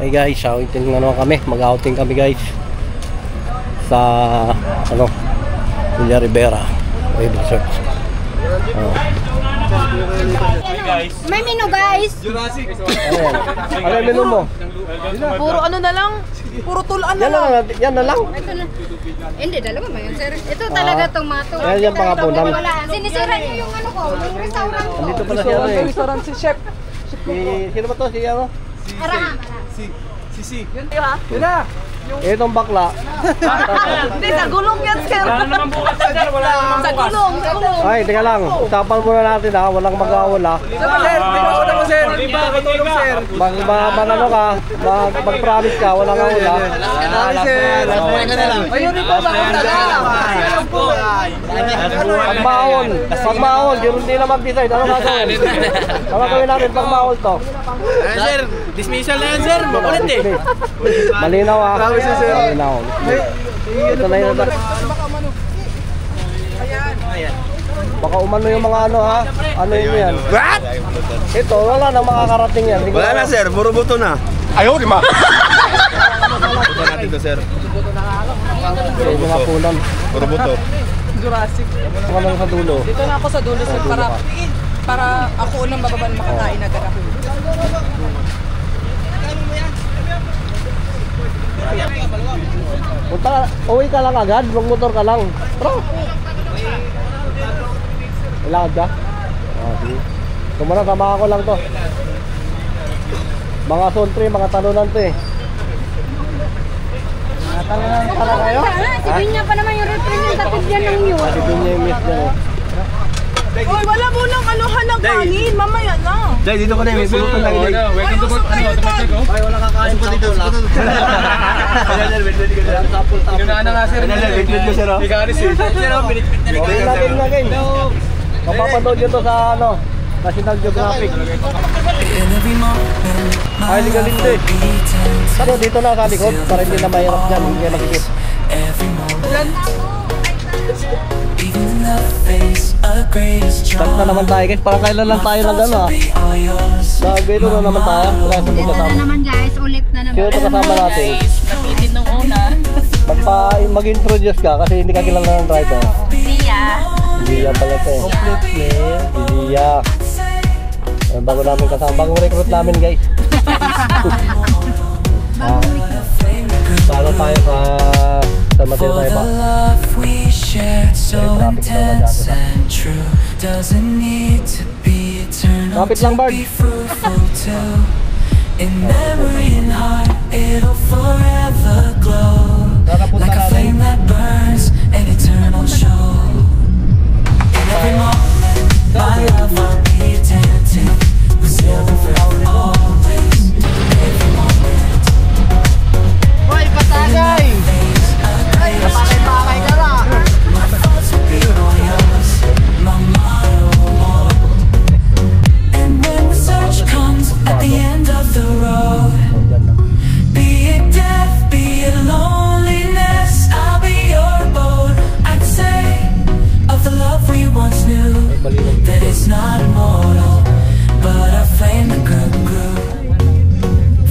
Hi guys, outing na naman kami. Mag-outing kami guys sa Villa Rivera Wave Research. May menu guys. Jurassic. Ano yung menu mo? Puro ano na lang. Puro tulaan na lang. Yan na lang. Ito na. Hindi, dalawa ba yun sir? Ito talaga itong mato. Yan yung pangapunan. Sinisira niyo yung ano ko, yung restaurant ko. Dito pala siya eh. Restaurant si Chef. Sino ba to? Si ano? Araham. Si. Yun di ba? Yun na. Itong bakla. Hindi, sa gulong yan sir. Wala naman bukas sir. Wala naman Sa gulong, sa gulong. Ay, teka lang. Usapan muna natin ha. Walang mag-awala. Sir, pinakota mo sir. Katulong sir. Mag-ano ka. Mag-promise ka. Walang awala. Sir. Ayun rin po ba? Pag-maon. Hindi na mag-decide. Ano gagawin? Ano gagawin natin pag-maon to? Sir, dismissal na yan sir. Makulit eh. Malinaw ha. Malinaw. Ito na yun. Baka umano yung mga ano ha. Ano yun yan? What? Ito, wala nang makakarating yan. Wala na sir, puro buto na. Ayaw, di ma. Buto natin to sir. Yung mga punan. Puro buto. Jurassic. Ano sa dulo? Dito na ako sa dulo sir para ako unang bababa na makakain agad ako. Uwi ka lang agad, mag-motor ka lang. Bro! Ilakad ka? Sige. Tumara, sama ako lang to. Mga sultri, mga talunan to eh. Mga talunan para kayo? Si Binya pa naman yung return yung tatid yan ng yun. Si Binya yung miss dyan eh. Oy, wala mo lang anuhan ng kanin, mamaya na. Jay, dito ko na may pulutan lagi Jay. Welcome to Check oh. Ay, wala kakain pa dito. Inunaan na nga sir. Wait ko sir oh. Igaris eh. Sir oh, pinitpit na rin. Lagin. Mapapanood nyo to sa National Geographic. Ay, ligaling to eh. Pero dito na sa likod, para hindi na mahirap dyan, hindi na makikip. Start na naman tayo guys, para kailan lang tayo na gano'n ah. Nag-belo na naman tayo. Ito na naman guys, ulit na naman. Sino ito kasama natin? Napitin nung una. Mag-introduce ka kasi hindi ka kilala ng driver. Sia. Sia pala ito eh. Sia. Bago namin kasama, bagong recruit namin guys. Paano tayo sa Mateo tayo ba? Kapit lang Bard. In memory and heart, it'll forever glow like a flame that burns, an eternal show. In every moment, my love will be attentive, we're sailing forever always. Every moment. Hoy, patagay! Ay, napakay-pakay ka na! My thoughts will be all yours, my motto won't. And when the search comes at the end of the road, be it death, be it loneliness, I'll be your boat. I'd say of the love we once knew, that it's not immortal, but our flame that grew.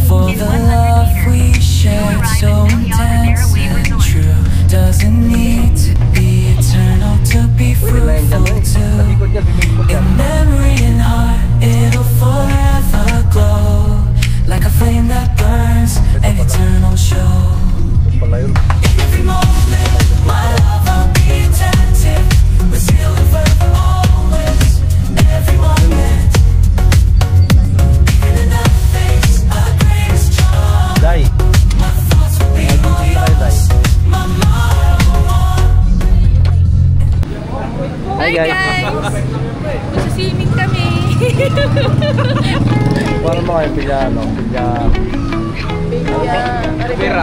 For the love we shared, so intense and true, doesn't need to be eternal to be fruitful too. In memory and heart, it'll forever glow like a flame that burns, an eternal show. Every moment, my love will be attentive, we're sailing forever always. Every moment, even in the face of greatest trouble, Day. my thoughts will be all yours, my motto won't. Hi guys. Magsisiming kami. Paano mo kayo pilyano? Pera.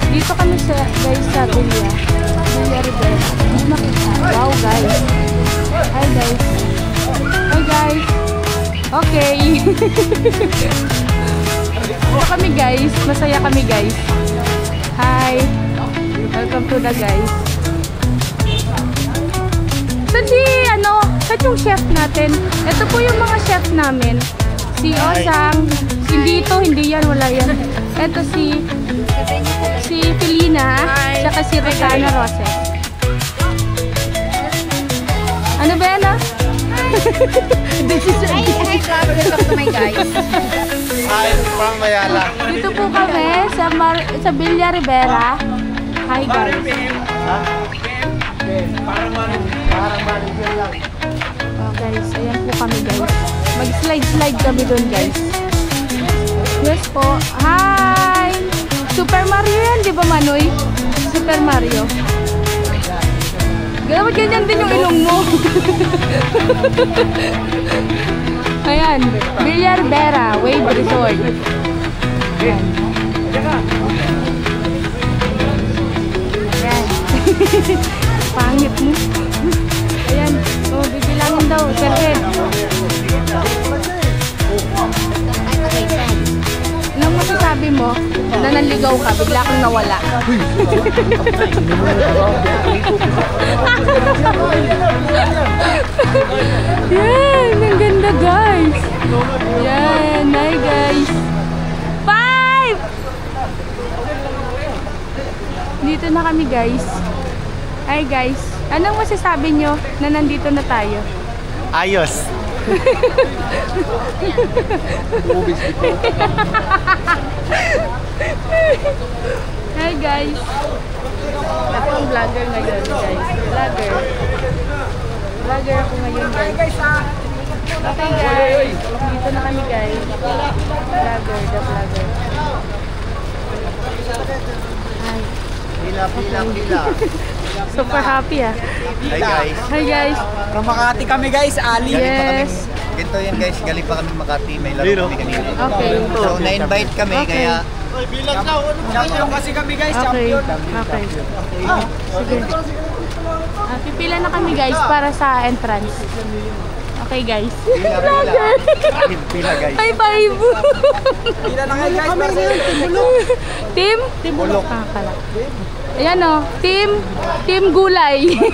Dito kami sa guys sa Villa Rivera. Hindi makita. Wow guys. Hi guys. Hi guys. Okay. Dito kami guys. Masaya kami guys. Hi. Welcome to the guys. Saan yung chef natin? Ito po yung mga chef namin. Si Osang. Hindi ito, hindi yan, wala yan. Ito si Felina, saka si Rosana Roses. Ano ba yan ah? Hi, Club. Welcome to my guys. Ay, from Mayala. Dito po kami sa Villa Rivera. Hi guys. Oh guys, ayan po kami guys. Mag-slide kami doon guys. Yes po. Hi! Super Mario yan, di ba Manoy? Super Mario. Dapat ganyan din yung ilong mo. Ayan, Villa Rivera, Wave Resort. Ayan. Ayan. Pangit mo. Ayan. Oh, bibilangin daw. Servet. Anong masasabi mo na nanligaw ka, bigla kang nawala? Yan, ang ganda guys. Yan, hi guys. 5! Dito na kami guys. Hi guys. Anong masasabi nyo na nandito na tayo? Ayos. Hi guys. Ako ang vlogger ngayon guys. Vlogger ako ngayon guys. Okay guys. Dito na kami guys. Vlogger, the vlogger. Hi. Pila. Super happy ah. Hi guys. Hi guys. From Makati kami guys, Ali. Yes. Ganito yan guys, galing pa kami Makati, may laro kami kanina. Okay. So na-invite kami Okay. kaya Champion kasi kami guys, Okay. champion. Okay. Sige. Pipila na kami guys para sa entrance. Okay guys. pila guys. High five! Pila na kayo guys, para sa Team? Team Bulok. Ah, pala. Ayan o. Team Gulay. 21!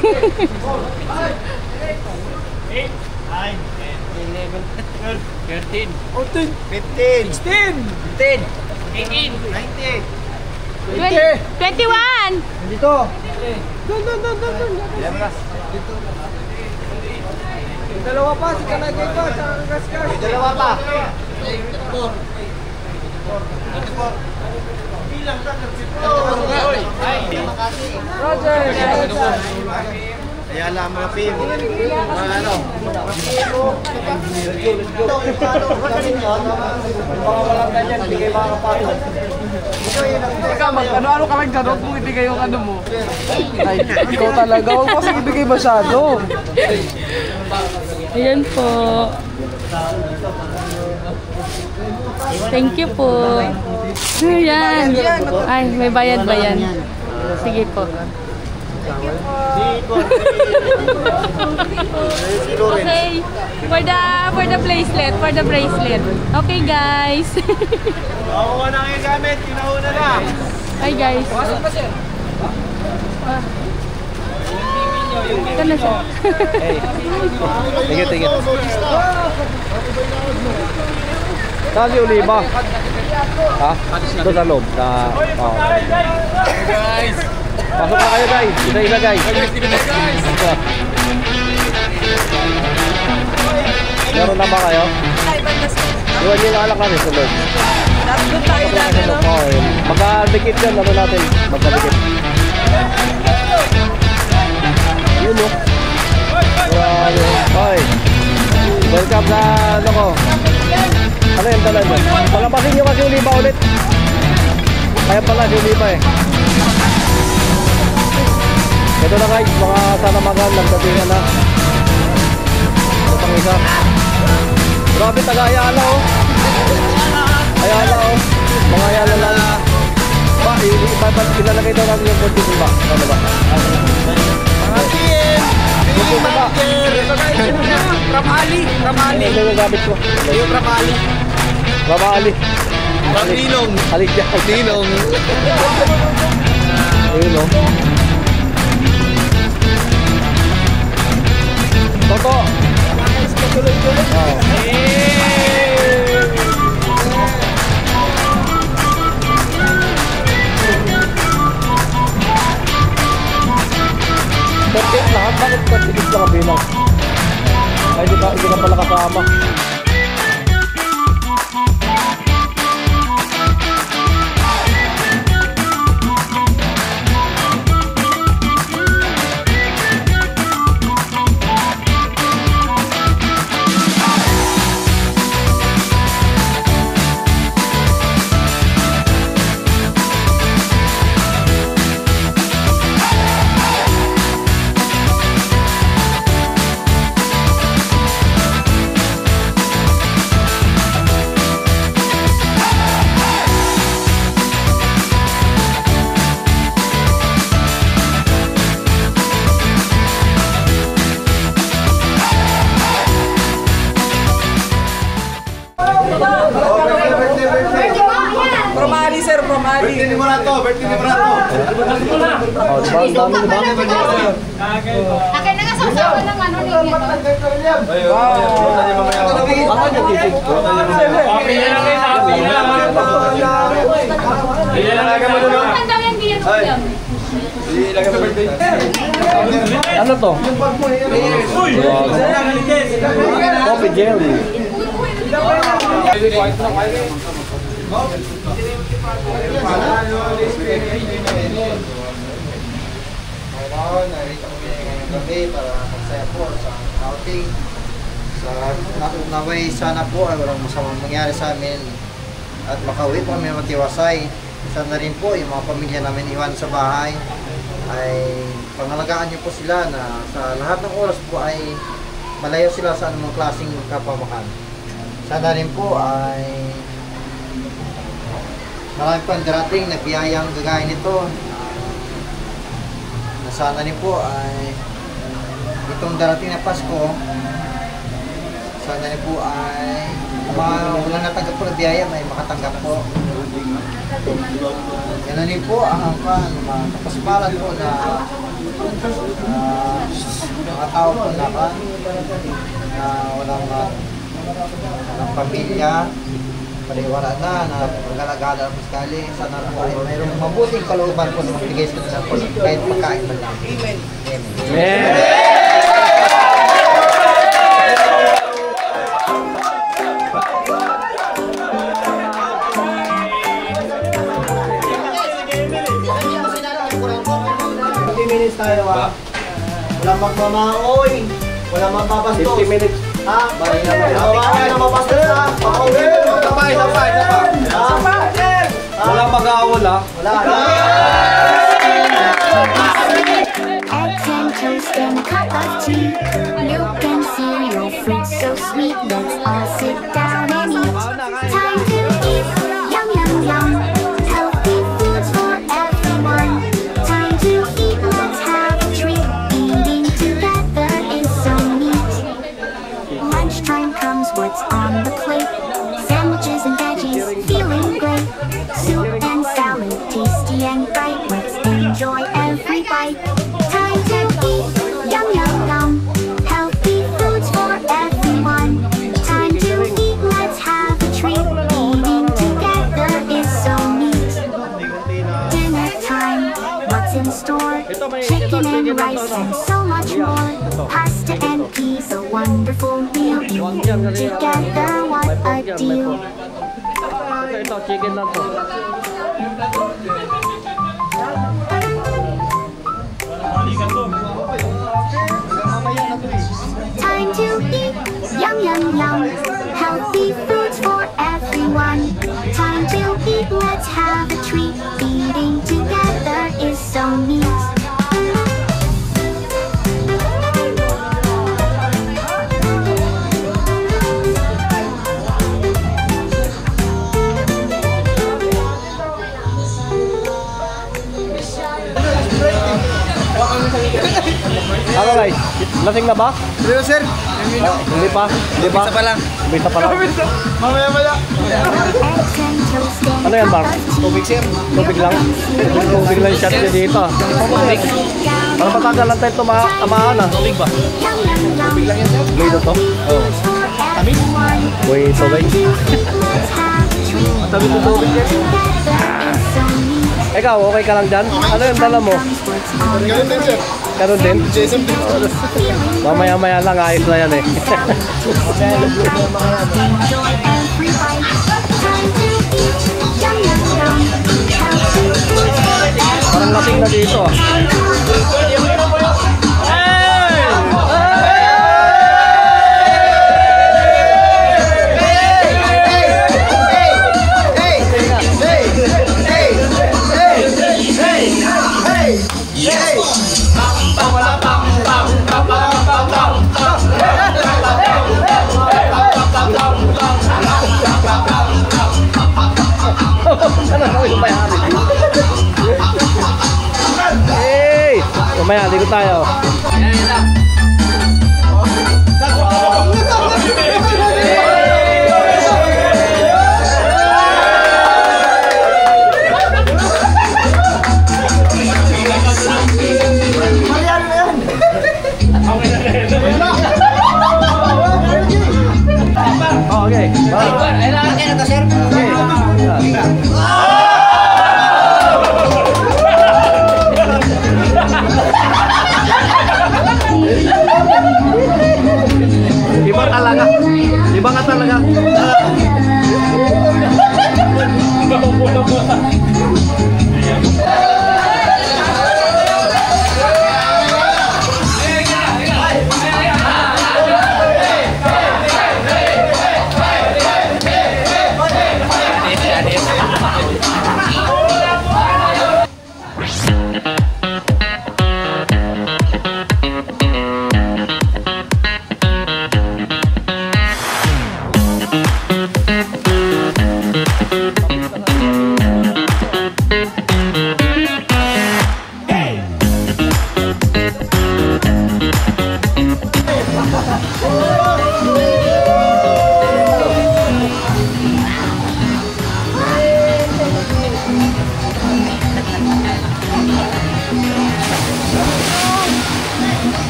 Dito. Dalawa pa, si Kalagay pa, sa Gasgas. Dalawa pa. Roger. Kaya alam mo na Pim. Ano? Ikaw, ano ka lang dyan, huwag mong ibigay yung ano mo. Ay, ikaw talaga, huwag mo kasi ibigay masyado. Ayan po. Thank you po. Ayan. Ay, may bayad ba yan? Sige po. Okay. For the bracelet. Okay, guys. Makuha na yung gamit, kinauna na. Hi, guys. Ito na siya. Tingin. Saan si Oliva? Ha? Ito sa loob. Guys! Pasok na kayo guys. Isa-isa guys. Meron na ba kayo? Iwan nyo lang kami sa loob. Doon tayo dati, no? Okay. Magkadikit yan. Ano natin? Magkadikit. Yun o. Hoy. Welcome sa ano ko. Ano yung dala dyan? Palabasin nyo kasi Oliva ulit. Kaya pala si Oliva eh. Ito na guys, mga sanamagan, nagdatingan na. Ito pang isa. Grabe taga Ayala oh. Ayala oh. Mga Ayala lang. Ba, ilalagay daw natin yung konti ba? Ano ba? Mga PM! Konti ba? Ramali. Ito yung gamit ko. Yung Ramali. Babali. Paglinong! Halik dyan. Paglinong! Ayun oh. Toto! Oh. Bakit pa tigis lang ang bilang? Ay, hindi ka pala kasama. Promali, sir, promali. Birthday ni Morato, birthday ni Morato. Oh, diba? Ang dami, diba? Akin na nga sasawa ng ano ninyo. Baka niya titig ko. Ang daw yan din yan. Ano to? Coffee jelly. Ngayon, narito kami ngayong gabi para magsaya po sa outing. Naway sana po ay walang masamang mangyari sa amin at makauwi po kami matiwasay. Sana rin po yung mga pamilya namin iwan sa bahay ay pangalagaan niyo po sila na sa lahat ng oras po ay malayo sila sa anumang klaseng kapamakan. Sana rin po ay marami pang darating na biyayang gagaya nito. Sana rin po ay itong darating na Pasko, sana rin po ay walang natanggap po na biyaya may makatanggap po. Yan rin po ang kapaspalan po na mga tao po na walang pamilya, paliwara na pag-alagala ng maskali. Sana po ay mayroong mabuting kalooban po na magbigay sa kanila po kahit pagkain man lang. Amen. Minutes tayo ha. Walang magmamaoy. Walang mapapastos. 50 minutes. Ha? Wala na mapastos ha. Sabay. Walang mag-aawal ha. Wala na. Eggs and toast and a cup of tea. Milk and cereal, fruit so sweet. Let's all sit down and eat. Time to eat. Yum, yum, yum. Healthy foods for everyone. Time to eat. Let's have a treat. Eating together is so neat. Lunchtime comes, what's on the plate? Sandwiches and veggies, feeling great. Soup and salad, tasty and bright. Let's enjoy every bite. Time to eat, yum yum yum. Healthy foods for everyone. Time to eat, let's have a treat. Eating together is so neat. Dinner time, what's in store? Chicken and rice and so much more. Pasta and peas, a wonderful meal. Eating together, what a deal. Ito, chicken lang to. Time to eat, yum yum yum. Healthy foods for everyone. Time to eat, let's have a treat. Eating together is so neat. Ano guys? Lasing na ba? Hello sir. Hindi pa? Hindi pa? Isa pa lang. Bisa pa lang. Mamaya. Eggs and toast and Ano yan, Mark? Tubig sir. Tubig lang? Tubig lang yung shot niya dito. Para patagal lang tayo tamaan ah. Tubig ba? yum yum yum. Lang yan sir. Dito to? Oo. Tamis? Uy, tubig. Tabi to tubig yan. Together is so neat. Ikaw, okay ka lang dyan? Ano yung dala mo? What's on Ganun din sir. Ganun din? Mamaya-maya lang, ayos na yan eh. Parang lasing na dito ah. Hey! Kumaya, dito tayo. Okay. Iba talaga. Iba ka talaga.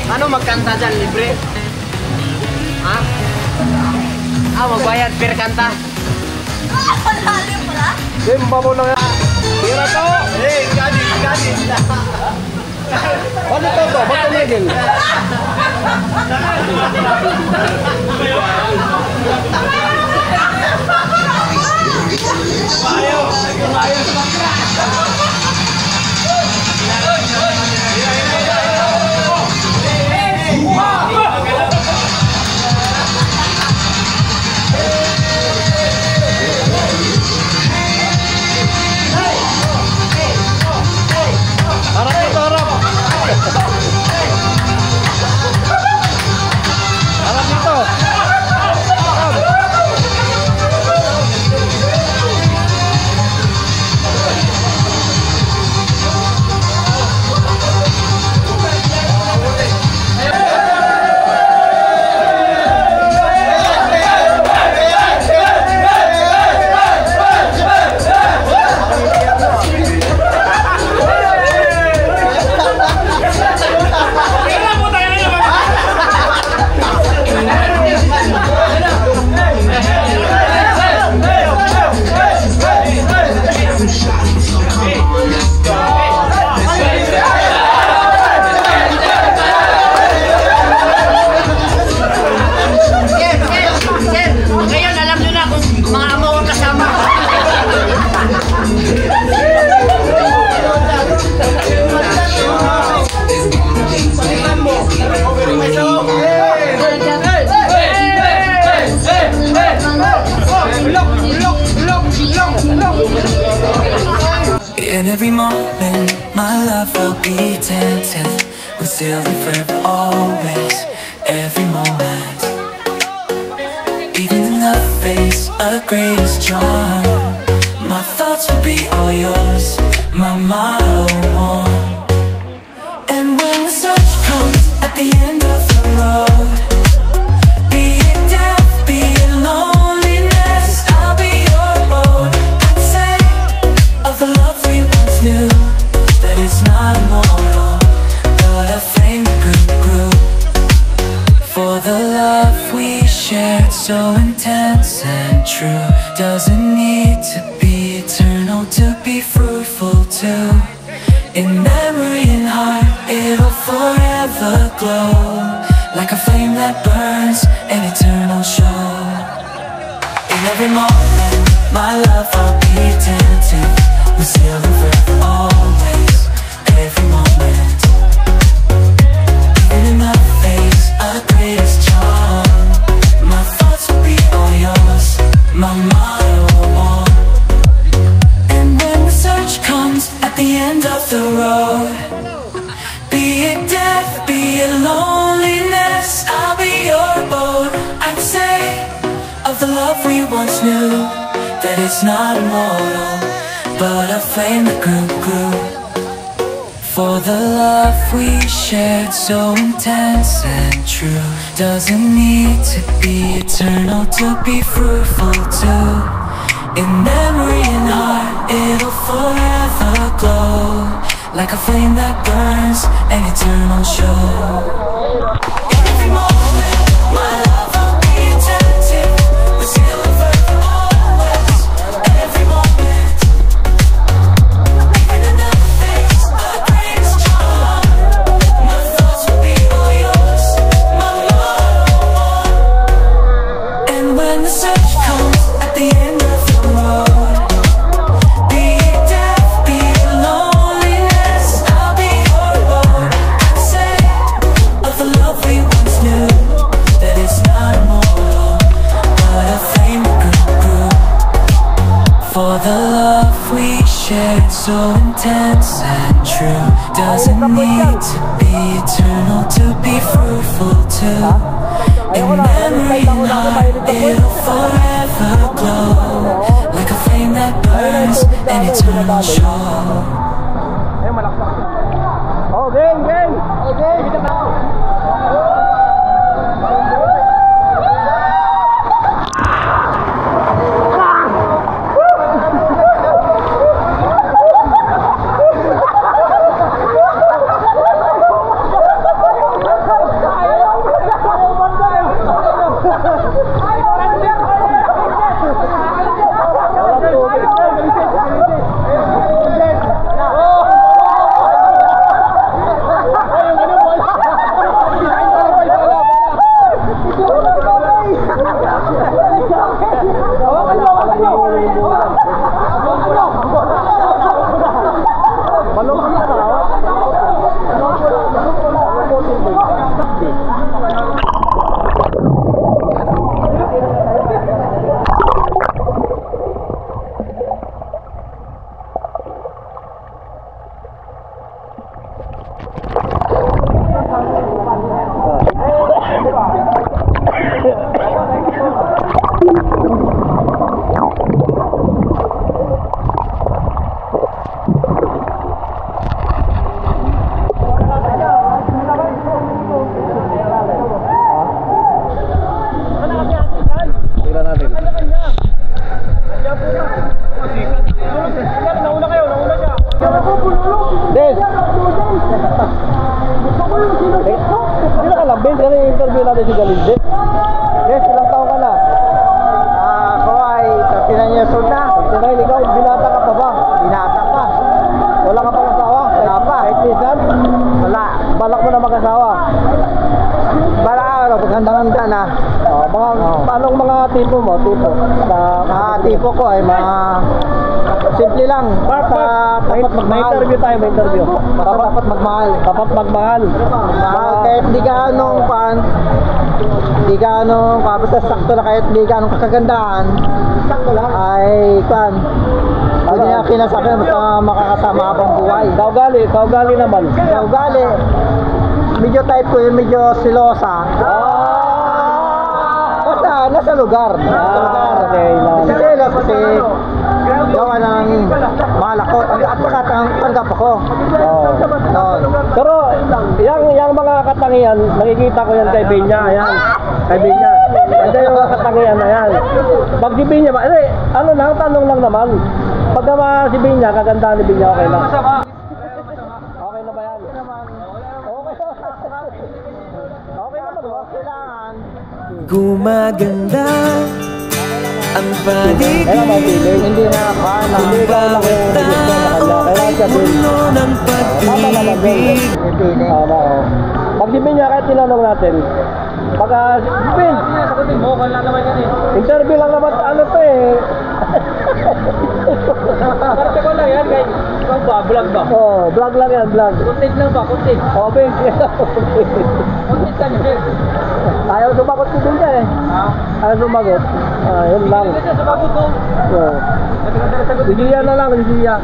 Ano magkanta dyan, libre? Ha? Magbayad per kanta. Simba mo na yan. Tira to! Hey, gadis. Ano to? Ba't tumigil? Harap dito, harap! Harap dito! In every moment, my love will be dancing with Sylvie forever, always, every moment. Even in the face of greatest charm, my thoughts will be all yours, my motto one. And when the search comes at the end of the road, true. Doesn't need to be eternal to be fruitful too. In memory and heart, it'll forever glow, like a flame that burns, an eternal show. In every moment, my love I'll be attentive, with silver forever always, every moment. Even in the face of greatest charm, my thoughts will be all yours, my motto all. And when the search comes at the end of the road, be it death, be it loneliness, I'll be your boat. I'd say of the love we once knew, that it's not immortal, but a flame that grew. For the love we shared, so intense and true, doesn't need to be eternal to be fruitful too. In memory and heart, it'll forever glow, like a flame that burns, an eternal show. Every moment, my love will be attentive, with silver always, every moment. Even in the face of greatest charm, my thoughts will be all yours, my motto. And when the search comes at the end of the road, be it death, be it loneliness, I'll be your boat. I'd say of the love we once knew, that it's not immortal, but a flame that grew. For the love we shared, so intense and true, doesn't need to be eternal to be fruitful too. In memory and heart, it'll forever glow, like a flame that burns, an eternal show. Oh, game, game! Oh, game! Sino ka lang, Ben? Kasi interview natin si Galinde. Yes, ilang taon ka na? Ako ay 39 years old na. 39, ikaw, binata ka pa ba? Binata pa. Wala ka pang asawa? Wala pa. Kahit minsan? Wala. Balak mo na mag-asawa? Bala araw, paghanda-handa na. Anong mga tipo mo? Tipo? Tipo ko ay mga simple lang. Tapat magmahal. May interview tayo, may interview. Tapat magmahal. Tapat magmahal. Kahit di gaanong basta sakto na, kahit di gaanong kakagandahan, ay pwede niya kinasabi na basta makakasama habang buhay. Kaugali naman. Kaugali, medyo type ko yung medyo silosa. Basta nasa lugar. Okay. Silos kasi gawa ng malakot at tanggap ako. Pero yung mga katangian, nakikita ko yan kay Binya. Ayan, kay Binya. Ito yung mga katangian na yan. Pag si Binya ba, ano lang, tanong lang naman. Pag naman si Binya, kagandahan ni Binya, okay lang. Okay na ba yan? Okay naman ba? Gumaganda ang paligid. Hindi na kaya. Hindi ka lang yung gusto na kanya. Kaya siya din. ng pag-ibig. Tama o. Pag sipin niya kahit tinanong natin. Pagka sipin. Vocal lang naman yan eh. Interview lang naman ano to eh. Parte ko lang yan guys. Vlog ba? Vlog ba? Oo, vlog lang yan, vlog. Content lang ba? Content. Okay. Content lang yan. Ayaw sumagot ko din siya eh. Ayaw sumagot. Yun lang. Hindi siya sumagot ko. Oo. Si Gia na lang, si Gia.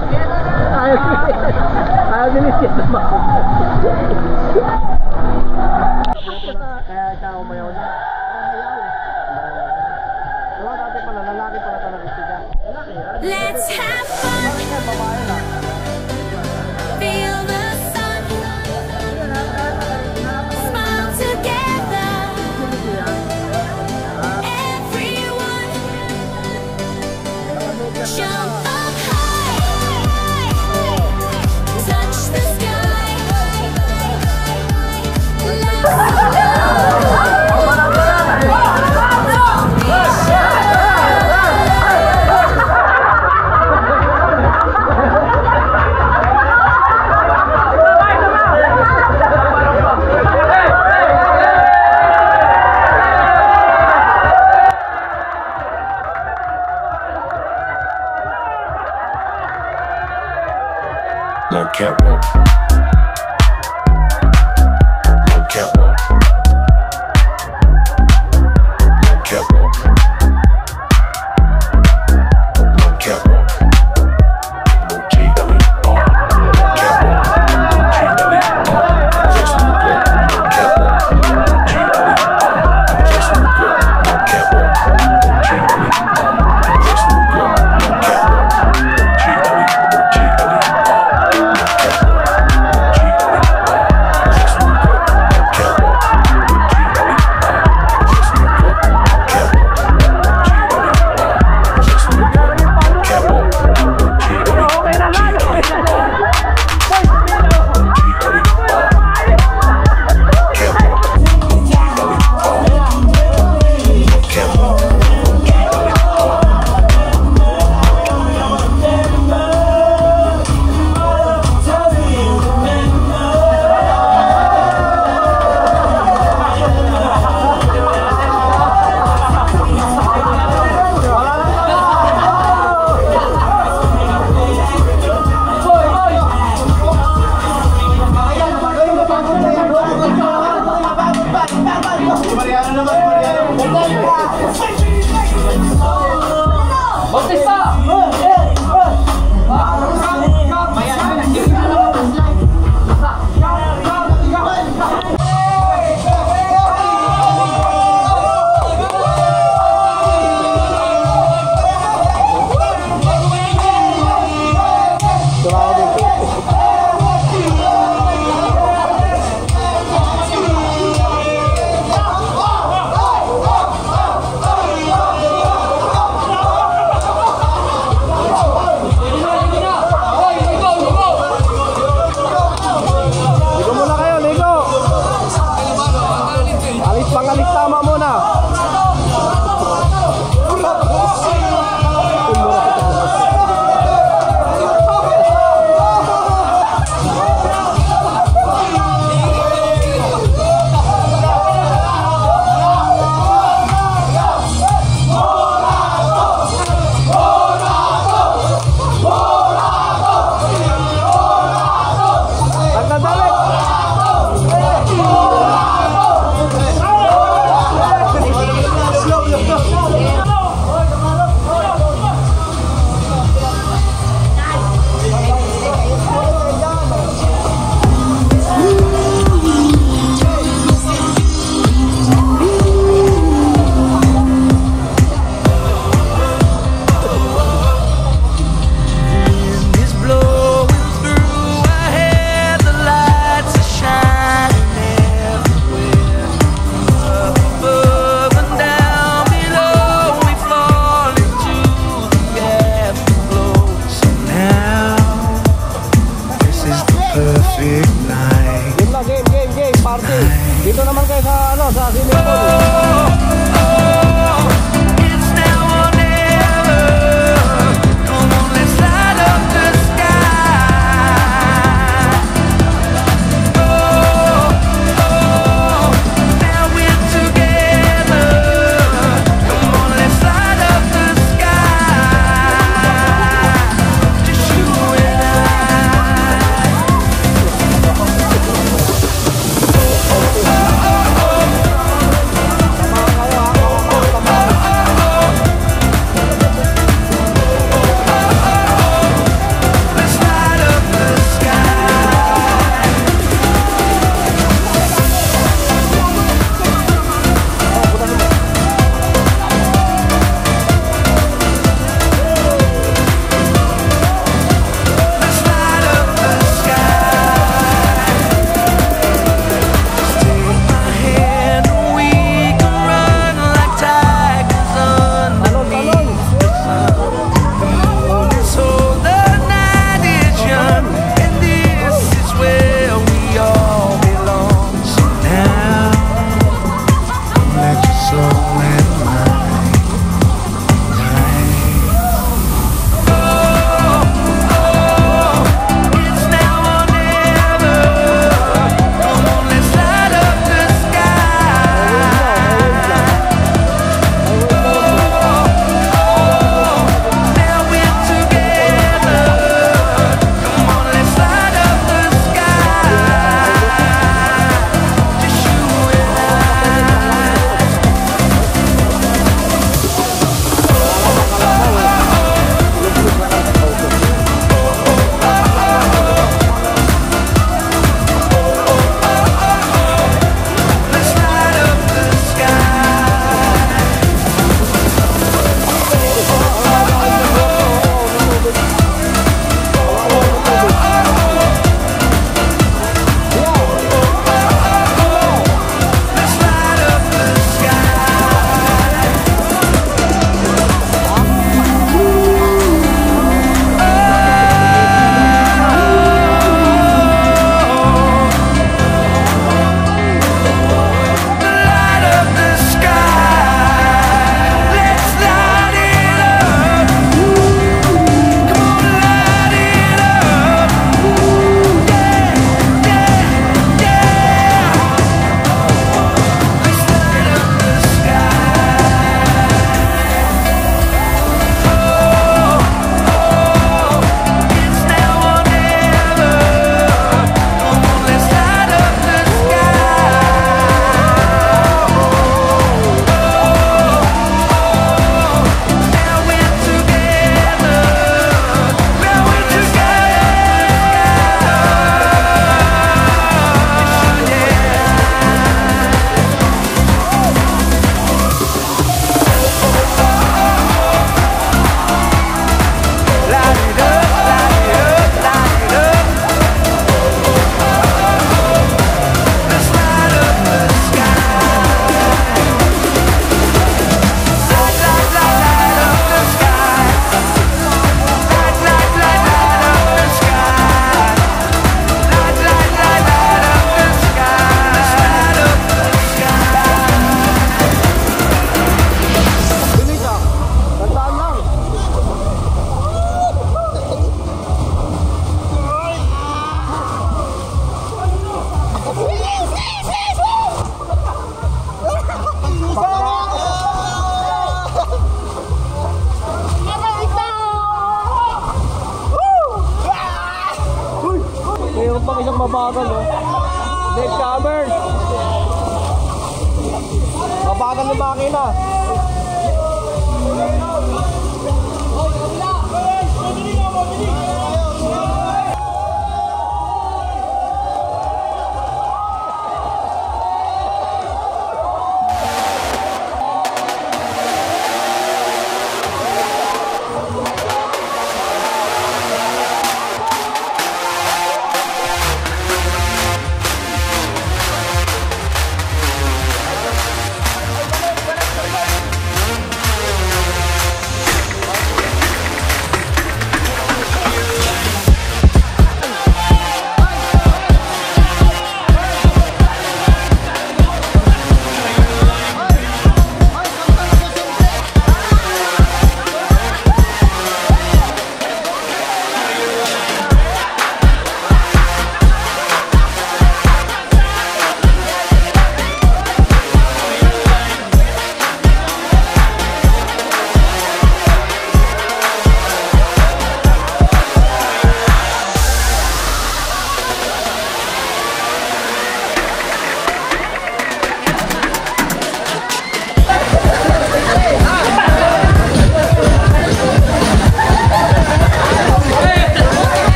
Ayaw din siya sumagot. Kaya siya umayaw niya. Diba dati pala, lalaki pala talaga siya. Let's have fun. Feel the sun. Smile together. Everyone. Jump up high. Touch the sky. Let's go. No catwalk. No catwalk. No catwalk. No catwalk. No G-W-R. No catwalk. No G-W-R. Just no catwalk. No G-W-R. Just no catwalk. No G-W-R. Just no catwalk. No G-W-R. Dito naman kayo sa ano, sa swimming pool. It's now or never. Mabagal oh. Dead camber. Mabagal yung makina.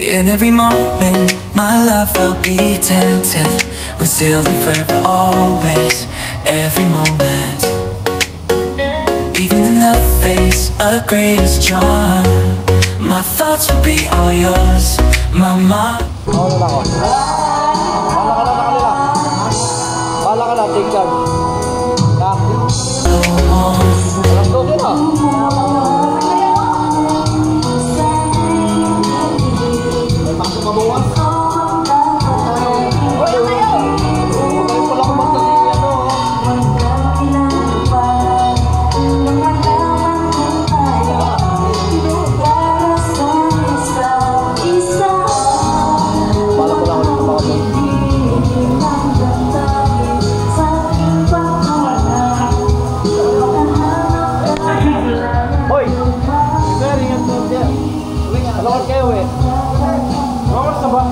In every moment, my love will be attentive. We're still in forever, always, every moment. Even in the face of greatest charm, my thoughts will be all yours, my mind. Bahala na ako. Bahala ka na sa kanila. Bahala ka na, take charge. Ha? Alam ko din ha. May pasok ka buwan. Huwag pala kumanta si ano. Bahala ko lang ulit ng mga boy. Hoy! Alawat kayo eh. Alawat na ba?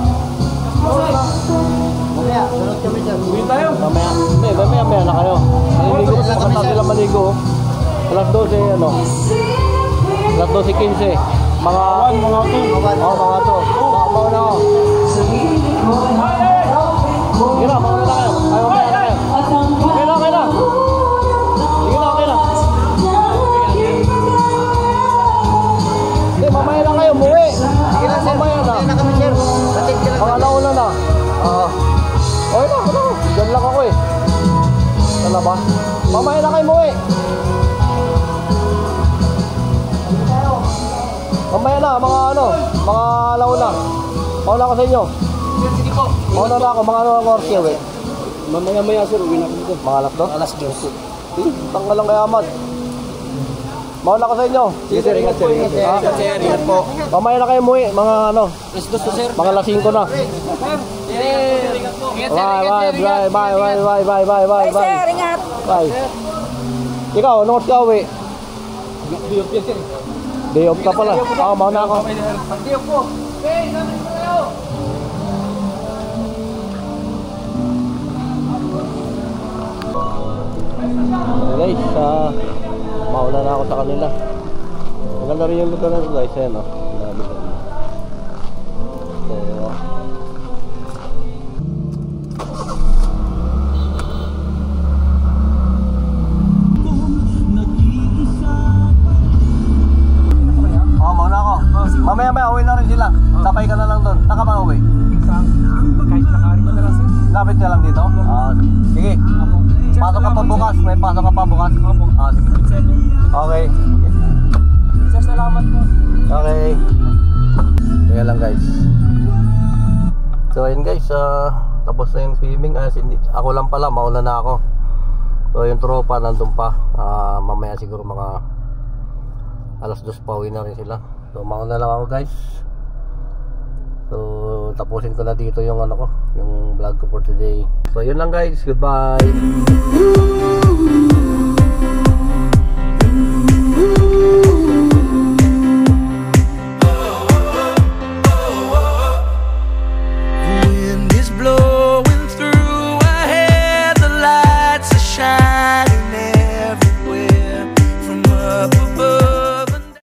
Mamaya, sunod kami dyan. Uwi tayo. Mamaya. Hindi, mamaya na kayo. Naliligo ko sa sila maligo. Alas 12 ano. Alas 12:15. Mga 2. Oo, mga 2. Mauna ako. Sige na, mauna na kayo. Ay, mamaya na kayo. Okay na, okay na. Sige na, okay na. Hindi, mamaya na kayo, muwi. Sige lang, sir. Mamaya na. Mamaya na kami, sir. Batik ka lang. Mga nauna na. Okay na, ano. Diyan lang ako eh. Sana ba? Mamaya na kayo muwi. Mamaya na, mga ano, mga launa. Mauna ako sa inyo. Mauna na ako, mga ano ang oras kayo eh. Mamaya sir, uwi na ako dito. Mga alas 2? Alas 2. Tanggal lang kay Ahmad. Mauna ako sa inyo. Sige sir, ingat sir. Ingat po. Mamaya na kayo muwi, mga ano. Mga alas 5 na. Bye. Sir, ingat. Bye. Ikaw, anong oras ka uwi? Day off ka pala. Mauna ako. Day off po. Okay, sabi ko kayo. Guys, mauna na ako sa kanila. Maganda rin yung luto na ito guys, ayan o. Mauna ako. Mamaya uwi na rin sila. Sabay ka na lang doon. Saka ba uwi? Kahit nakari ko na lang sir. Lapit ka lang dito? Sige. Pasok ka pa bukas. May pasok ka pa bukas? Sige. Okay. Sir, salamat po. Okay. Kaya lang guys. So ayun guys, tapos na yung swimming. Ako lang pala, mauna na ako. So yung tropa nandun pa. Mamaya siguro mga alas 2 pa uwi na rin sila. So mauna lang ako guys. So tapusin ko na dito yung ano ko, yung vlog ko for today. So yun lang guys, goodbye.